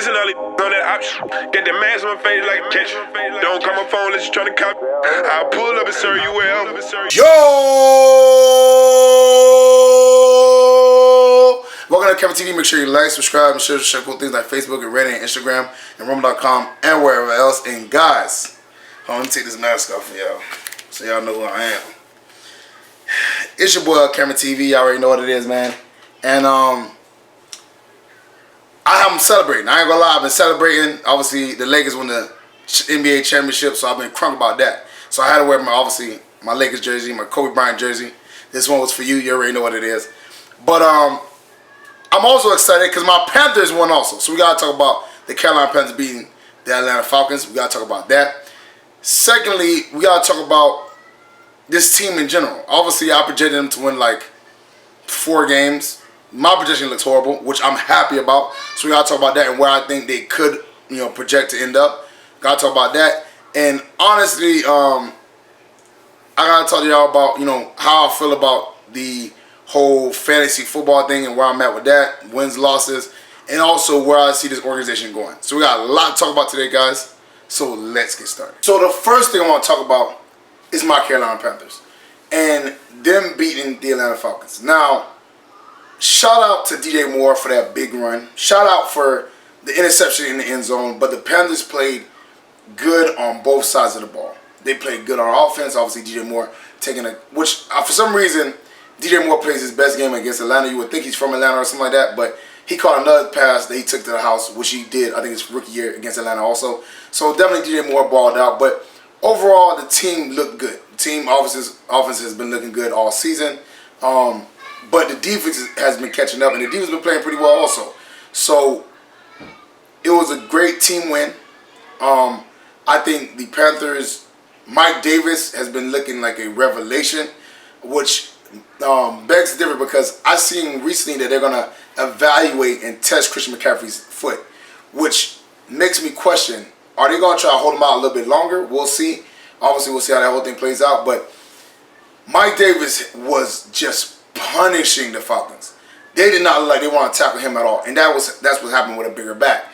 and all these on that option. Get the mask on my face like a catch. Don't call my phone unless you tryna cop. I'll pull up and serve you well. Yo! Welcome to LCameraTV. Make sure you like, subscribe, and share cool things like Facebook and Reddit and Instagram and Rumble.com and wherever else. And guys, let me take this mask off for y'all so y'all know who I am. It's your boy LCameraTV. Y'all already know what it is, man. And I'm celebrating. I ain't gonna lie, I've been celebrating. Obviously, the Lakers won the NBA championship, so I've been crunk about that. So I had to wear my Lakers jersey, my Kobe Bryant jersey. This one was for you. You already know what it is. But I'm also excited because my Panthers won also. So we gotta talk about the Carolina Panthers beating the Atlanta Falcons. We gotta talk about that. Secondly, we gotta talk about this team in general. Obviously, I projected them to win like 4 games. My projection looks horrible, which I'm happy about. So we gotta talk about that and where I think they could, project to end up. Gotta talk about that. And honestly, I gotta talk to y'all about, how I feel about the whole fantasy football thing and where I'm at with that, wins, losses, and also where I see this organization going. So we got a lot to talk about today, guys. So let's get started. So the first thing I want to talk about is my Carolina Panthers and them beating the Atlanta Falcons. Now, shout out to DJ Moore for that big run. Shout out for the interception in the end zone. But the Panthers played good on both sides of the ball. They played good on offense. Obviously, DJ Moore taking which for some reason, DJ Moore plays his best game against Atlanta. You would think he's from Atlanta or something like that, but he caught another pass that he took to the house, which he did, I think his rookie year against Atlanta also. So definitely DJ Moore balled out. But overall, the team looked good. The team offense has been looking good all season. But the defense has been catching up, and the defense has been playing pretty well also. So it was a great team win. I think the Panthers, Mike Davis has been looking like a revelation, which begs to differ because I've seen recently that they're going to evaluate and test Christian McCaffrey's foot, which makes me question, are they going to try to hold him out a little bit longer? We'll see. Obviously, we'll see how that whole thing plays out. But Mike Davis was just punishing the Falcons. They did not look like they want to tackle him at all. And that's what happened with a bigger back.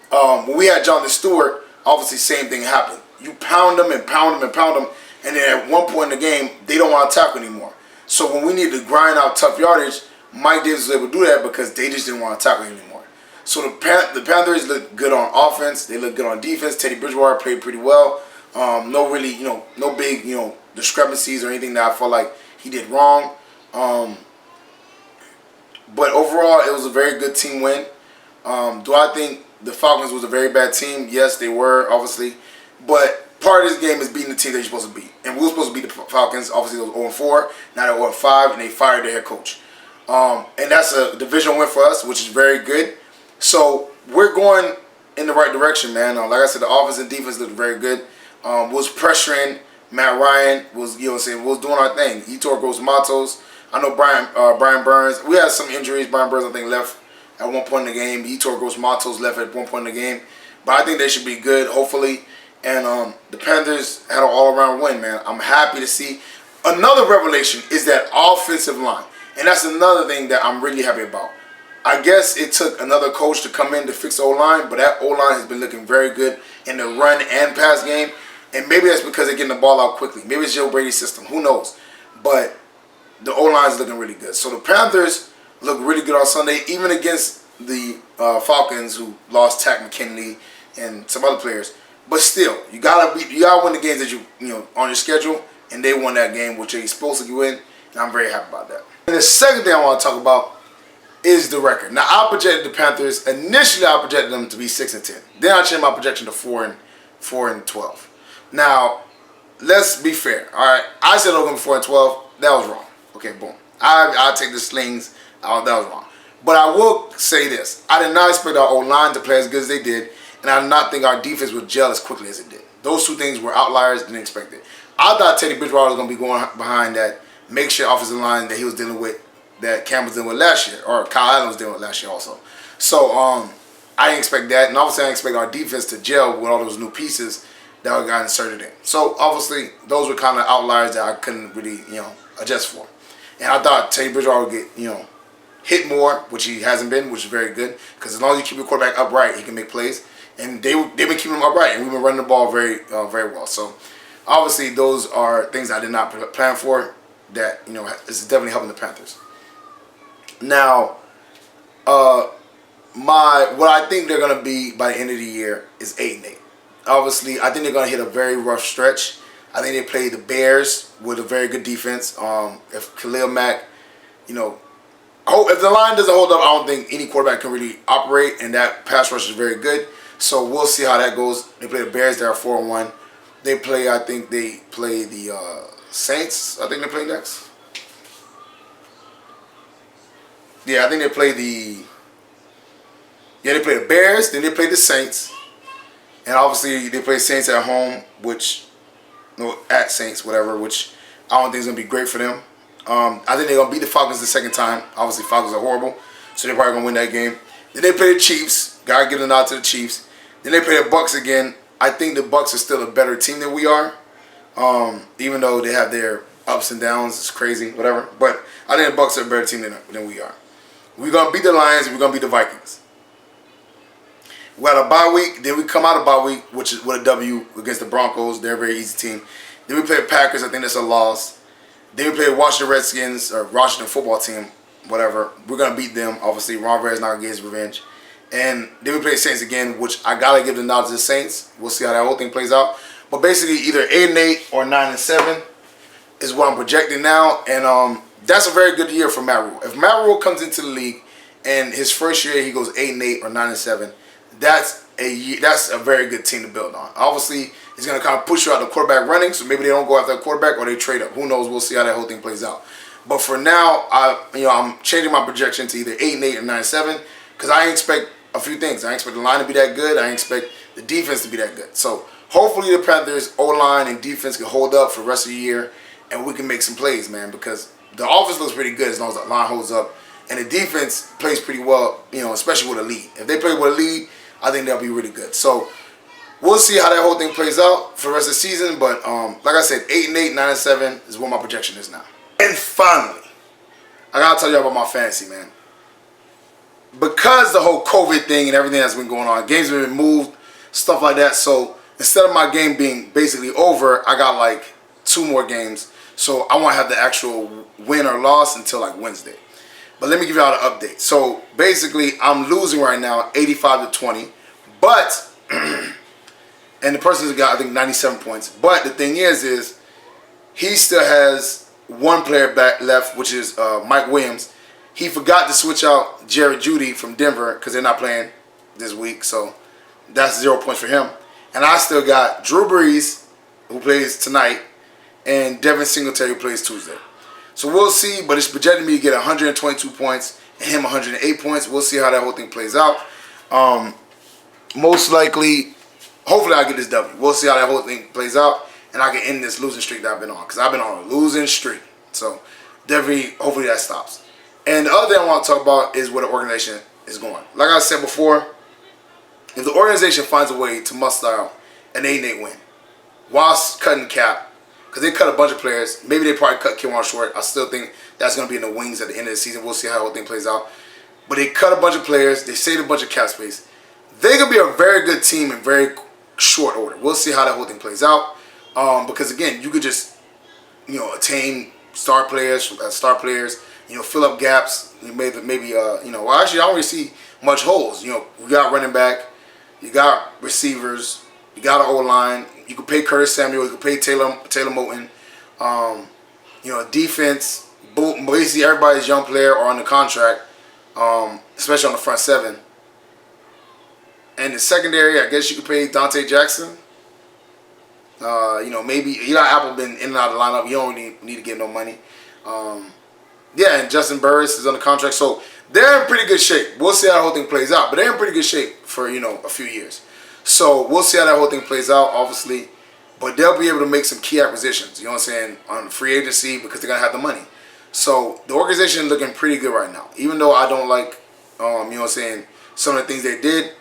When we had Jonathan Stewart, obviously same thing happened. You pound them and pound them and pound them, and then at one point in the game, they don't want to tackle anymore. So when we need to grind out tough yardage, Mike Davis was able to do that because they just didn't want to tackle anymore. So the Panthers look good on offense. They look good on defense. Teddy Bridgewater played pretty well. No big, discrepancies or anything that I felt like he did wrong. But overall, it was a very good team win. Do I think the Falcons was a very bad team? Yes, they were, obviously. But part of this game is beating the team that you're supposed to beat. And we were supposed to beat the Falcons. Obviously, it was 0-4. Now they're 0-5, and they fired their head coach. And that's a division win for us, which is very good. So we're going in the right direction, man. Like I said, the offense and defense looked very good. Was pressuring Matt Ryan. Was was doing our thing. He tore Gross Matos. I know Brian Burns. We had some injuries. Brian Burns, I think, left at one point in the game. He tore Gross Matos, left at one point in the game. But I think they should be good, hopefully. And the Panthers had an all-around win, man. I'm happy to see. Another revelation is that offensive line. And that's another thing that I'm really happy about. I guess it took another coach to come in to fix the O-line, but that O-line has been looking very good in the run and pass game. And maybe that's because they're getting the ball out quickly. Maybe it's Joe Brady's system. Who knows? But the O-line is looking really good. So the Panthers look really good on Sunday, even against the Falcons, who lost Tack McKinley and some other players. But still, you gotta win the games that you on your schedule, and they won that game, which they're supposed to win, and I'm very happy about that. And the second thing I want to talk about is the record. Now, I projected the Panthers. Initially, I projected them to be 6-10. Then I changed my projection to 4-12. Now, let's be fair. All right, I said they were going to be 4-12. That was wrong. Okay, boom. I'll take the slings. That was wrong. But I will say this. I did not expect our O-line to play as good as they did, and I did not think our defense would gel as quickly as it did. Those two things were outliers. Didn't expect it. I thought Teddy Bridgewater was going to be going behind that makeshift offensive line that he was dealing with, that Cam was dealing with last year, or Kyle Allen was dealing with last year also. So I didn't expect that, and obviously I didn't expect our defense to gel with all those new pieces that we got inserted in. So obviously those were kind of outliers that I couldn't really adjust for. And I thought Teddy Bridgewater would get hit more, which he hasn't been, which is very good. Because as long as you keep your quarterback upright, he can make plays. And they've been keeping him upright, and we've been running the ball very well. So obviously those are things I did not plan for. That is definitely helping the Panthers. Now, what I think they're gonna be by the end of the year is 8-8. Obviously, I think they're gonna hit a very rough stretch. I think they play the Bears with a very good defense. If Khalil Mack, if the line doesn't hold up, I don't think any quarterback can really operate, and that pass rush is very good. So we'll see how that goes. They play the Bears. They are 4-1. I think they play the Saints. I think they play next. Yeah, I think they play the Bears. Then they play the Saints, and obviously they play Saints at home, at Saints, whatever. Which I don't think is gonna be great for them. I think they're gonna beat the Falcons the second time. Obviously, Falcons are horrible, so they're probably gonna win that game. Then they play the Chiefs. Gotta give a nod to the Chiefs. Then they play the Bucs again. I think the Bucs are still a better team than we are, even though they have their ups and downs. It's crazy, whatever. But I think the Bucs are a better team than we are. We're gonna beat the Lions. And we're gonna beat the Vikings. We got a bye week. Then we come out of bye week, which is with a W against the Broncos. They're a very easy team. Then we play the Packers. I think that's a loss. Then we play the Washington Redskins or Washington football team, whatever. We're gonna beat them. Obviously, Ron Rivera's not gonna get his revenge. And then we play the Saints again, which I gotta give the nod to the Saints. We'll see how that whole thing plays out. But basically, either 8-8 or 9-7 is what I'm projecting now, and that's a very good year for Matt Rule. If Matt Rule comes into the league and his first year he goes 8-8 or 9-7, that's a very good team to build on. Obviously, it's gonna kind of push you out the quarterback running, so maybe they don't go after a quarterback or they trade up. Who knows? We'll see how that whole thing plays out. But for now, I'm changing my projection to either 8-8 or 9-7 because I expect a few things. I expect the line to be that good. I expect the defense to be that good. So hopefully the Panthers O-line and defense can hold up for the rest of the year, and we can make some plays, man. Because the offense looks pretty good as long as the line holds up, and the defense plays pretty well. Especially with a lead. If they play with a lead, I think they'll be really good. So we'll see how that whole thing plays out for the rest of the season. But like I said, 8-8, 9-7 is what my projection is now. And finally, I gotta tell you about my fantasy, man. Because the whole COVID thing and everything that's been going on, games have been moved, stuff like that. So instead of my game being basically over, I got like 2 more games. So I won't have the actual win or loss until like Wednesday. But let me give y'all the update. So basically, I'm losing right now, 85-20. But and the person's got I think 97 points. But the thing is he still has 1 player back left, which is Mike Williams. He forgot to switch out Jerry Jeudy from Denver because they're not playing this week. So that's 0 points for him. And I still got Drew Brees, who plays tonight, and Devin Singletary, who plays Tuesday. So we'll see, but it's projecting me to get 122 points and him 108 points. We'll see how that whole thing plays out. Most likely, hopefully I'll get this W. We'll see how that whole thing plays out, and I can end this losing streak that I've been on, because I've been on a losing streak. So definitely, hopefully that stops. And the other thing I want to talk about is where the organization is going. Like I said before, if the organization finds a way to muster out an 8-8 win, whilst cutting cap, because they cut a bunch of players, maybe they probably cut K'Wan Short. I still think that's going to be in the wings at the end of the season. We'll see how the whole thing plays out. But they cut a bunch of players. They saved a bunch of cap space. They're going to be a very good team in very short order. We'll see how that whole thing plays out. Because, again, you could just, attain star players, fill up gaps. Maybe well, actually, I don't really see much holes. We got running back. You got receivers. You got an O-line. You could pay Curtis Samuel. You could pay Taylor Moton. Defense. Basically, everybody's young player or on the contract, especially on the front 7. And the secondary, I guess you could pay Dante Jackson. Maybe Eli Apple been in and out of the lineup. You don't really need to get no money. And Justin Burris is on the contract. So they're in pretty good shape. We'll see how the whole thing plays out. But they're in pretty good shape for, a few years. So we'll see how that whole thing plays out, obviously. But they'll be able to make some key acquisitions, on free agency, because they're going to have the money. So the organization is looking pretty good right now. Even though I don't like, some of the things they did.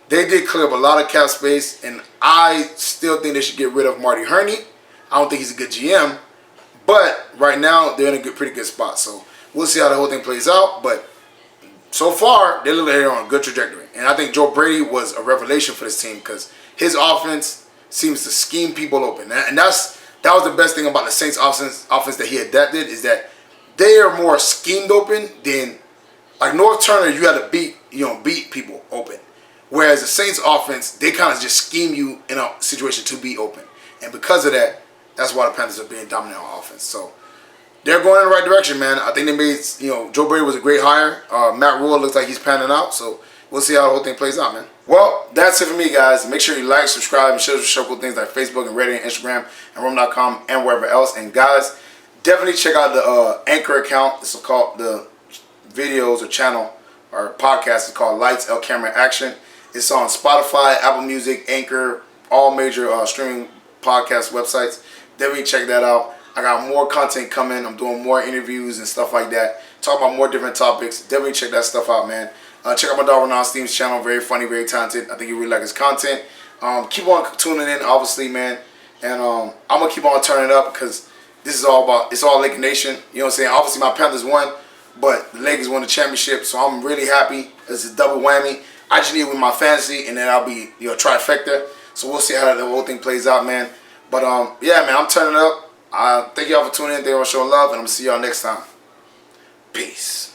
They did clear up a lot of cap space, and I still think they should get rid of Marty Herney. I don't think he's a good GM. But right now, they're in a pretty good spot. So we'll see how the whole thing plays out. But so far, they look like they're on a good trajectory. And I think Joe Brady was a revelation for this team because his offense seems to scheme people open. And that was the best thing about the Saints offense that he adapted, is that they are more schemed open than, like North Turner, you had to beat people open. Whereas the Saints offense, they kind of just scheme you in a situation to be open. And because of that, that's why the Panthers are being dominant on offense. So they're going in the right direction, man. I think they made, Joe Brady was a great hire. Matt Rule looks like he's panning out. So we'll see how the whole thing plays out, man. Well, that's it for me, guys. Make sure you like, subscribe, and share cool things like Facebook and Reddit and Instagram and Roam.com and wherever else. And guys, definitely check out the Anchor account. It's called the videos or channel or podcast is called Lights, L Camera Action. It's on Spotify, Apple Music, Anchor, all major streaming podcast websites. Definitely check that out. I got more content coming. I'm doing more interviews and stuff like that. Talk about more different topics. Definitely check that stuff out, man. Check out my dog Renan Steam's channel. Very funny, very talented. I think you really like his content. Keep on tuning in, obviously, man. And I'm going to keep on turning it up because this is all about, it's all Laker Nation. You know what I'm saying? Obviously, my Panthers won, but the Lakers won the championship. So I'm really happy. It's a double whammy. I just need it with my fantasy, and then I'll be trifecta. So we'll see how the whole thing plays out, man. But yeah, man, I'm turning it up. Thank y'all for tuning in. Thank y'all for showing love, and I'm going to see y'all next time. Peace.